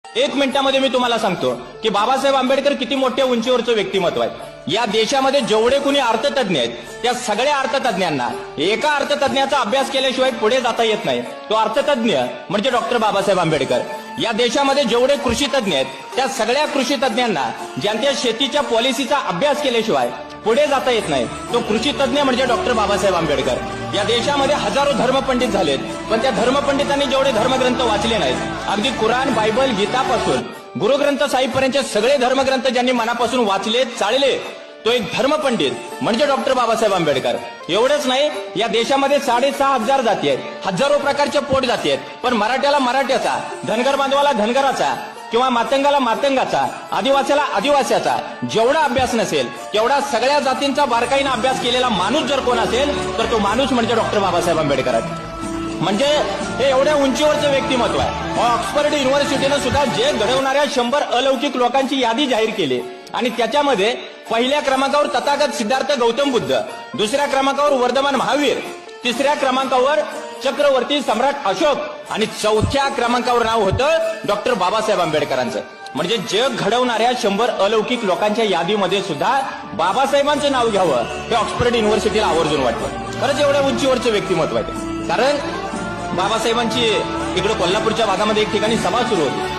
एक मिनिटामध्ये मी तुम्हाला सांगतो की बाबासाहेब आंबेडकर किती मोठ्या उंचीवरचं व्यक्तिमत्व आहे। या देशामध्ये जेवढे कुणी अर्थतज्ञ आहेत त्या सगळ्या अर्थतज्ञांना एका अर्थतज्ञाचा अभ्यास केल्याशिवाय पुढे जाता येत नाही। तो अर्थतज्ञ म्हणजे डॉक्टर बाबासाहेब आंबेडकर। या देशामध्ये जेवढे कृषी तज्ञ आहेत त्या सगळ्या कृषी तज्ञांना ज्यांच्या शेतीच्या पॉलिसीचा अभ्यास केल्याशिवाय पुढे जाता येत नाही तो कृषी तज्ञ म्हणजे डॉक्टर बाबासाहेब आंबेडकर। या देशामध्ये हजारो धर्मपंडित झालेत, पण त्या धर्मपंडितांनी जेवढे धर्मग्रंथ वाचले नाहीत, अगदी कुराण, बायबल, गीतापासून गुरुग्रंथ साहिबपर्यंतचे सगळे धर्मग्रंथ ज्यांनी मनापासून वाचले, चाळले, तो एक धर्मपंडित म्हणजे डॉक्टर बाबासाहेब आंबेडकर। एवढंच नाही, या देशामध्ये 6,500 जाती आहेत, हजारो प्रकारच्या पोट जाती आहेत, पण मराठ्याला मराठ्याचा, धनगर बांधवाला धनगराचा किंवा मातंगाला मातंगाचा, आदिवासीला आदिवासीचा जेवढा अभ्यास नसेल तेवढा सगळ्या जातींचा बारकाईने अभ्यास केलेला माणूस जर कोण असेल तर तो माणूस म्हणजे डॉक्टर बाबासाहेब आंबेडकर आहे। म्हणजे हे एवढ्या उंचीवरचं व्यक्तिमत्व आहे। ऑक्सफर्ड युनिव्हर्सिटीनं सुद्धा जग घडवणाऱ्या 100 अलौकिक लोकांची यादी जाहीर केली आणि त्याच्यामध्ये पहिल्या क्रमांकावर तथागत सिद्धार्थ गौतम बुद्ध, दुसऱ्या क्रमांकावर वर्धमान महावीर, तिसऱ्या क्रमांकावर चक्रवर्ती सम्राट अशोक आणि चौथ्या क्रमांकावर नाव होतं डॉक्टर बाबासाहेब आंबेडकरांचं। म्हणजे जग घडवणाऱ्या 100 अलौकिक लोकांच्या यादीमध्ये सुद्धा बाबासाहेबांचं नाव घ्यावं हे ऑक्सफर्ड युनिव्हर्सिटीला आवर्जून वाटतं। खरंच एवढ्या उंचीवरचं व्यक्तिमत्व आहे। कारण बाबासाहेबांची इकडे कोल्हापूरच्या भागामध्ये एक ठिकाणी सभा सुरू होती।